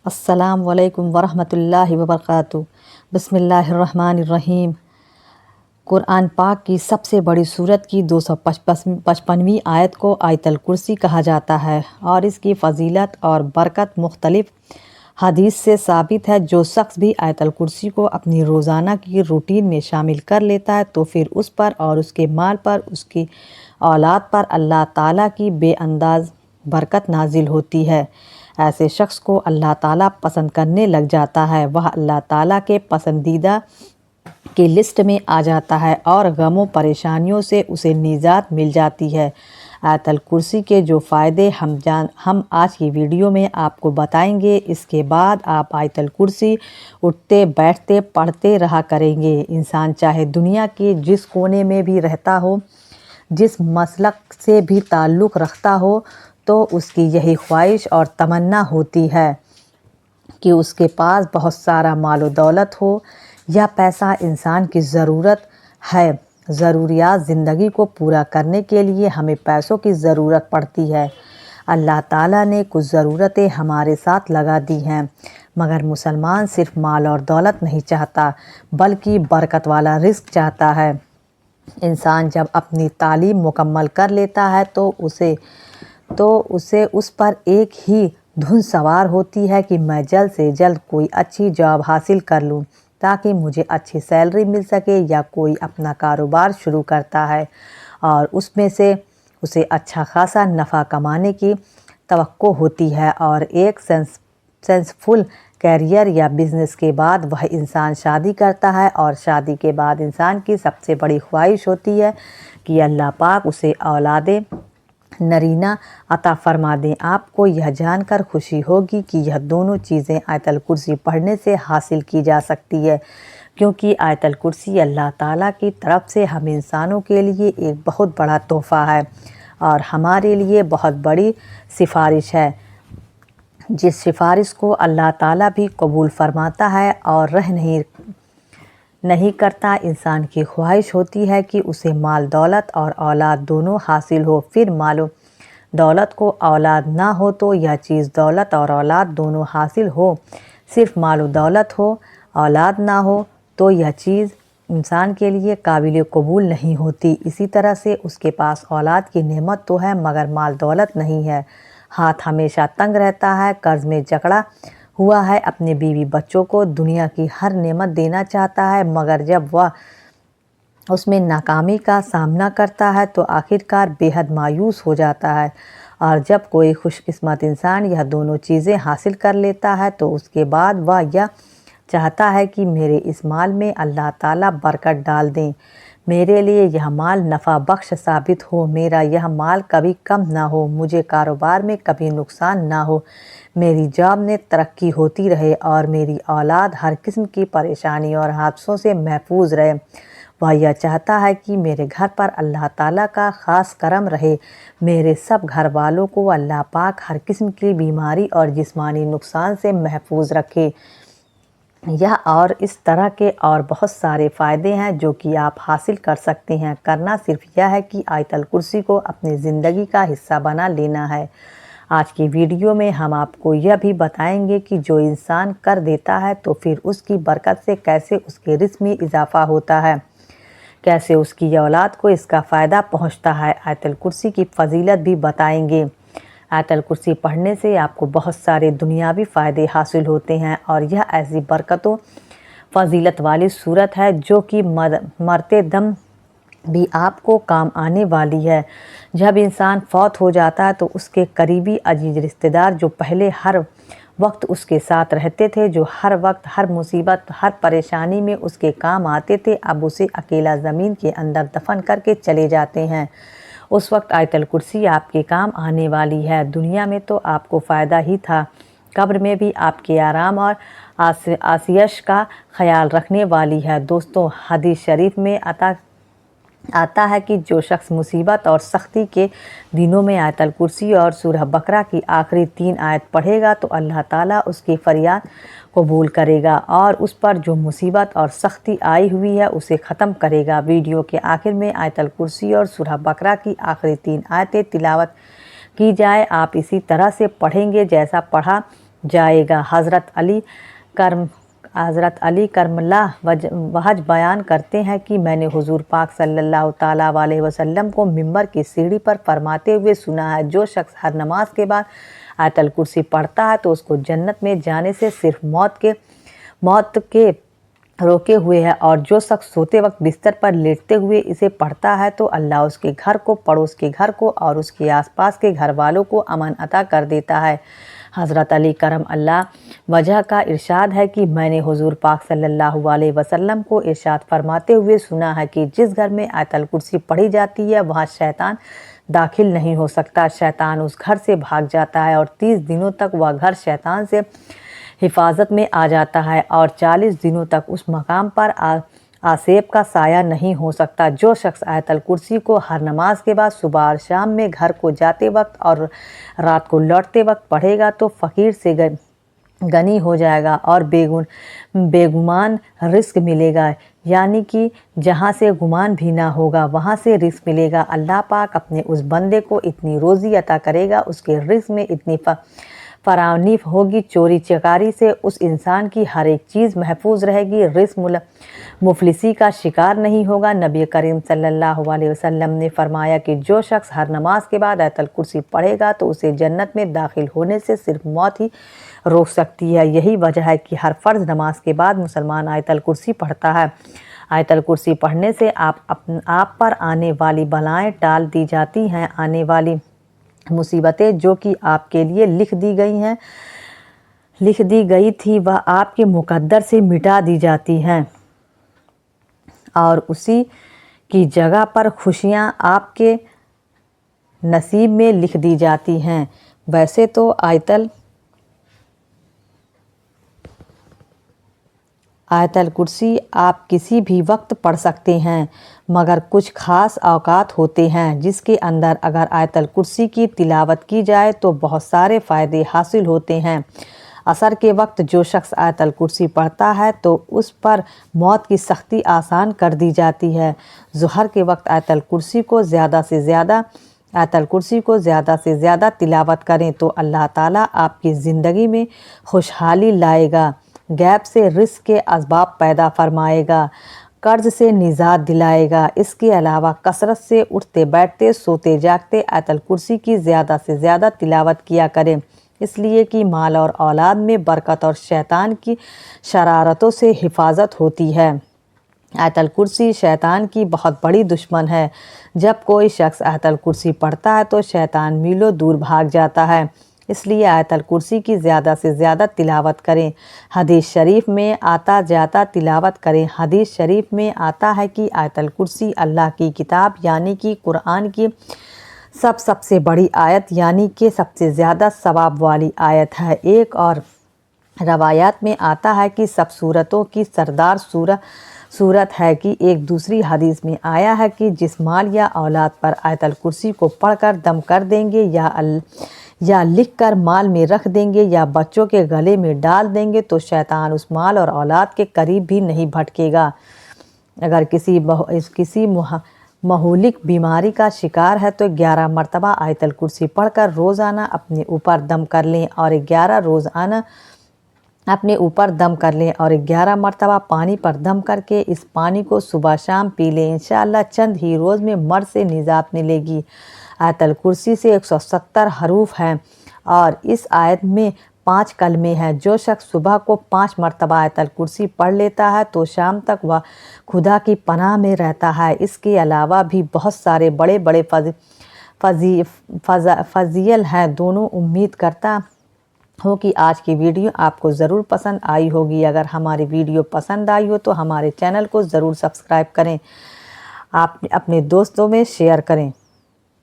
السلام علیکم ورحمۃ اللہ وبرکاتہ۔ بسم اللہ الرحمن الرحیم۔ قرآن پاک کی سب سے بڑی سورت کی 255ویں آیت کو آیت الکرسی کہا جاتا ہے اور اس کی فضیلت اور برکت مختلف حدیث سے ثابت ہے۔ جو شخص بھی آیت الکرسی کو اپنی روزانہ کی روٹین میں شامل کر لیتا ہے تو پھر اس پر اور اس کے مال پر، اس کی اولاد پر اللہ تعالیٰ کی بے انداز برکت نازل ہوتی ہے۔ ایسے شخص کو اللہ تعالیٰ پسند کرنے لگ جاتا ہے، وہ اللہ تعالیٰ کے پسندیدہ کی لسٹ میں آ جاتا ہے اور غم و پریشانیوں سے اسے نجات مل جاتی ہے۔ آیت الکرسی کے جو فائدے ہم آج کی ویڈیو میں آپ کو بتائیں گے، اس کے بعد آپ آیت الکرسی اٹھتے بیٹھتے پڑھتے رہا کریں گے۔ انسان چاہے دنیا کے جس کونے میں بھی رہتا ہو، جس مسلک سے بھی تعلق رکھتا ہو، تو اس کی یہی خواہش اور تمنا ہوتی ہے کہ اس کے پاس بہت سارا مال و دولت ہو یا پیسہ۔ انسان کی ضرورت ہے، ضروریات زندگی کو پورا کرنے کے لیے ہمیں پیسوں کی ضرورت پڑتی ہے۔ اللہ تعالیٰ نے کچھ ضرورتیں ہمارے ساتھ لگا دی ہیں، مگر مسلمان صرف مال اور دولت نہیں چاہتا بلکہ برکت والا رزق چاہتا ہے۔ انسان جب اپنی تعلیم مکمل کر لیتا ہے تو اسے اس پر ایک ہی دھن سوار ہوتی ہے کہ میں جلد سے جلد کوئی اچھی جاب حاصل کر لوں تاکہ مجھے اچھی سیلری مل سکے، یا کوئی اپنا کاروبار شروع کرتا ہے اور اس میں سے اسے اچھا خاصا نفع کمانے کی توقع ہوتی ہے، اور ایک سینسفل کیریئر یا بزنس کے بعد وہ انسان شادی کرتا ہے، اور شادی کے بعد انسان کی سب سے بڑی خواہش ہوتی ہے کہ اللہ پاک اسے اولاد نرینہ عطا فرما دیں۔ آپ کو یہ جان کر خوشی ہوگی کہ یہ دونوں چیزیں آیت الکرسی پڑھنے سے حاصل کی جا سکتی ہے، کیونکہ آیت الکرسی اللہ تعالیٰ کی طرف سے ہم انسانوں کے لیے ایک بہت بڑا تحفہ ہے اور ہمارے لیے بہت بڑی سفارش ہے، جس سفارش کو اللہ تعالیٰ بھی قبول فرماتا ہے اور رہ نہیں کرتا۔ انسان کی خواہش ہوتی ہے کہ اسے مال دولت اور اولاد دونوں حاصل ہو، پھر مال و دولت کو اولاد نہ ہو تو یہ چیز دولت اور اولاد دونوں حاصل ہو، صرف مال و دولت ہو، اولاد نہ ہو تو یہ چیز انسان کے لیے قابل قبول نہیں ہوتی۔ اسی طرح سے اس کے پاس اولاد کی نعمت تو ہے مگر مال دولت نہیں ہے، ہاتھ ہمیشہ تنگ رہتا ہے، قرض میں جکڑا ہوا ہے، اپنے بیوی بچوں کو دنیا کی ہر نعمت دینا چاہتا ہے، مگر جب وہ اس میں ناکامی کا سامنا کرتا ہے تو آخرکار بے حد مایوس ہو جاتا ہے۔ اور جب کوئی خوش قسمت انسان یہ دونوں چیزیں حاصل کر لیتا ہے تو اس کے بعد وہ یہ چاہتا ہے کہ میرے اس مال میں اللہ تعالیٰ برکت ڈال دیں، میرے لیے یہ مال نفع بخش ثابت ہو، میرا یہ مال کبھی کم نہ ہو، مجھے کاروبار میں کبھی نقصان نہ ہو، میری جاب میں ترقی ہوتی رہے اور میری اولاد ہر قسم کی پریشانی اور حادثوں سے محفوظ رہے۔ وہ یہ چاہتا ہے کہ میرے گھر پر اللہ تعالیٰ کا خاص کرم رہے، میرے سب گھر والوں کو اللہ پاک ہر قسم کی بیماری اور جسمانی نقصان سے محفوظ رکھے۔ یہ اور اس طرح کے اور بہت سارے فائدے ہیں جو کہ آپ حاصل کر سکتے ہیں۔ کرنا صرف یہ ہے کہ آیت الکرسی کو اپنی زندگی کا حصہ بنا لینا ہے۔ آج کی ویڈیو میں ہم آپ کو یہ بھی بتائیں گے کہ جو انسان کر دیتا ہے تو پھر اس کی برکت سے کیسے اس کے رزق میں اضافہ ہوتا ہے، کیسے اس کی اولاد کو اس کا فائدہ پہنچتا ہے۔ آیت الکرسی کی فضیلت بھی بتائیں گے۔ آیت الکرسی پڑھنے سے آپ کو بہت سارے دنیاوی فائدے حاصل ہوتے ہیں اور یہ ایسی برکت و فضیلت والی صورت ہے جو کہ مرتے دم بھی آپ کو کام آنے والی ہے۔ جب انسان فوت ہو جاتا ہے تو اس کے قریبی عزیز رشتہ دار جو پہلے ہر وقت اس کے ساتھ رہتے تھے، جو ہر وقت ہر مصیبت ہر پریشانی میں اس کے کام آتے تھے، اب اسے اکیلا زمین کے اندر دفن کر کے چلے جاتے ہیں۔ اس وقت آیت الکرسی آپ کے کام آنے والی ہے۔ دنیا میں تو آپ کو فائدہ ہی تھا، قبر میں بھی آپ کے آرام اور آسائش کا خیال رکھنے والی ہے۔ دوستو، حدیث شریف میں آتا ہے کہ جو شخص مصیبت اور سختی کے دنوں میں آیت الکرسی اور سورہ بقرہ کی آخری 3 آیت پڑھے گا تو اللہ تعالیٰ اس کی فریاد قبول کرے گا اور اس پر جو مصیبت اور سختی آئی ہوئی ہے اسے ختم کرے گا۔ ویڈیو کے آخر میں آیت الکرسی اور سورہ بقرہ کی آخری 3 آیتیں تلاوت کی جائے۔ آپ اسی طرح سے پڑھیں گے جیسا پڑھا جائے گا۔ حضرت علی کرم اللہ وجہ بیان کرتے ہیں کہ میں نے حضور پاک صلی اللہ تعالیٰ علیہ وسلم کو ممبر کی سیڑھی پر فرماتے ہوئے سنا ہے، جو شخص ہر نماز کے بعد آیت الکرسی پڑھتا ہے تو اس کو جنت میں جانے سے صرف موت کے روکے ہوئے ہے، اور جو شخص سوتے وقت بستر پر لیٹتے ہوئے اسے پڑھتا ہے تو اللہ اس کے گھر کو، پڑوس کے گھر کو اور اس کے آس پاس کے گھر والوں کو امن عطا کر دیتا ہے۔ حضرت علی کرم اللہ وجہ کا ارشاد ہے کہ میں نے حضور پاک صلی اللہ علیہ وسلم کو ارشاد فرماتے ہوئے سنا ہے کہ جس گھر میں آیت الکرسی پڑھی جاتی ہے وہاں شیطان داخل نہیں ہو سکتا۔ شیطان اس گھر سے بھاگ جاتا ہے اور 30 دنوں تک وہ گھر شیطان سے حفاظت میں آ جاتا ہے، اور 40 دنوں تک اس مقام پر آسیب کا سایہ نہیں ہو سکتا۔ جو شخص آیت الکرسی کو ہر نماز کے بعد صبح اور شام میں گھر کو جاتے وقت اور رات کو لوٹتے وقت پڑھے گا تو فقیر سے غنی ہو جائے گا اور بے گمان رزق ملے گا، یعنی کہ جہاں سے گمان بھی نہ ہوگا وہاں سے رزق ملے گا۔ اللہ پاک اپنے اس بندے کو اتنی روزی عطا کرے گا، اس کے رزق میں اتنی فراوانی ہوگی، چوری چکاری سے اس انسان کی ہر ایک چیز محفوظ رہے گی، رزق مفلسی کا شکار نہیں ہوگا۔ نبی کریم صلی اللہ علیہ وسلم نے فرمایا کہ جو شخص ہر نماز کے بعد آیت الکرسی پڑھے گا تو اسے جنت میں داخل ہونے سے صرف موت ہی روک سکتی ہے۔ یہی وجہ ہے کہ ہر فرض نماز کے بعد مسلمان آیت الکرسی پڑھتا ہے۔ آیت الکرسی پڑھنے سے آپ پر آنے والی بلائیں ٹال دی جاتی ہیں، آنے والی مصیبتیں جو کہ آپ کے لیے لکھ دی گئی تھی وہ آپ کے مقدر سے مٹا دی جاتی ہیں، اور اسی کی جگہ پر خوشیاں آپ کے نصیب میں لکھ دی جاتی ہیں۔ ویسے تو آیت الکرسی آپ کسی بھی وقت پڑھ سکتے ہیں، مگر کچھ خاص اوقات ہوتے ہیں جس کے اندر اگر آیت الکرسی کی تلاوت کی جائے تو بہت سارے فائدے حاصل ہوتے ہیں۔ عصر کے وقت جو شخص آیت الکرسی پڑھتا ہے تو اس پر موت کی سختی آسان کر دی جاتی ہے۔ ظہر کے وقت آیت الکرسی کو زیادہ سے زیادہ تلاوت کریں تو اللہ تعالیٰ آپ کی زندگی میں خوشحالی لائے گا، غیب سے رزق کے اسباب پیدا فرمائے گا، قرض سے نجات دلائے گا۔ اس کے علاوہ کثرت سے اٹھتے بیٹھتے سوتے جاگتے آیت الکرسی کی زیادہ سے زیادہ تلاوت کیا کریں، اس لیے کہ مال اور اولاد میں برکت اور شیطان کی شرارتوں سے حفاظت ہوتی ہے۔ آیت الکرسی شیطان کی بہت بڑی دشمن ہے۔ جب کوئی شخص آیت الکرسی پڑھتا ہے تو شیطان میلوں دور بھاگ جاتا ہے، اس لیے آیت الکرسی کی زیادہ سے زیادہ تلاوت کریں۔ حدیث شریف میں آتا جاتا تلاوت کریں۔ حدیث شریف میں آتا ہے کہ آیت الکرسی اللہ کی کتاب یعنی کہ قرآن کی سب سے بڑی آیت یعنی کہ سب سے زیادہ ثواب والی آیت ہے۔ ایک اور روایات میں آتا ہے کہ سب صورتوں کی سردار صورت ہے کہ ایک دوسری حدیث میں آیا ہے کہ جس مال یا اولاد پر آیت الکرسی کو پڑھ کر دم کر دیں گے یا لکھ کر مال میں رکھ دیں گے یا بچوں کے گلے میں ڈال دیں گے تو شیطان اس مال اور اولاد کے قریب بھی نہیں بھٹکے گا۔ اگر کسی مہلک بیماری کا شکار ہے تو 11 مرتبہ آیت الکرسی پڑھ کر روزانہ اپنے اوپر دم کر لیں اور 11 مرتبہ پانی پر دم کر کے اس پانی کو صبح شام پی لیں۔ انشاءاللہ چند ہی روز میں مرض سے نجات ملے گی۔ آیت الکرسی سے 170 حروف ہیں اور اس آیت میں 5 کلمے ہیں۔ جو شخص صبح کو 5 مرتبہ آیت الکرسی پڑھ لیتا ہے تو شام تک وہ خدا کی پناہ میں رہتا ہے۔ اس کے علاوہ بھی بہت سارے بڑے بڑے فضائل ہیں۔ دونوں امید کرتا ہوں کہ آج کی ویڈیو آپ کو ضرور پسند آئی ہوگی۔ اگر ہماری ویڈیو پسند آئی ہو تو ہمارے چینل کو ضرور سبسکرائب کریں، آپ اپنے دوستوں میں شیئر کریں۔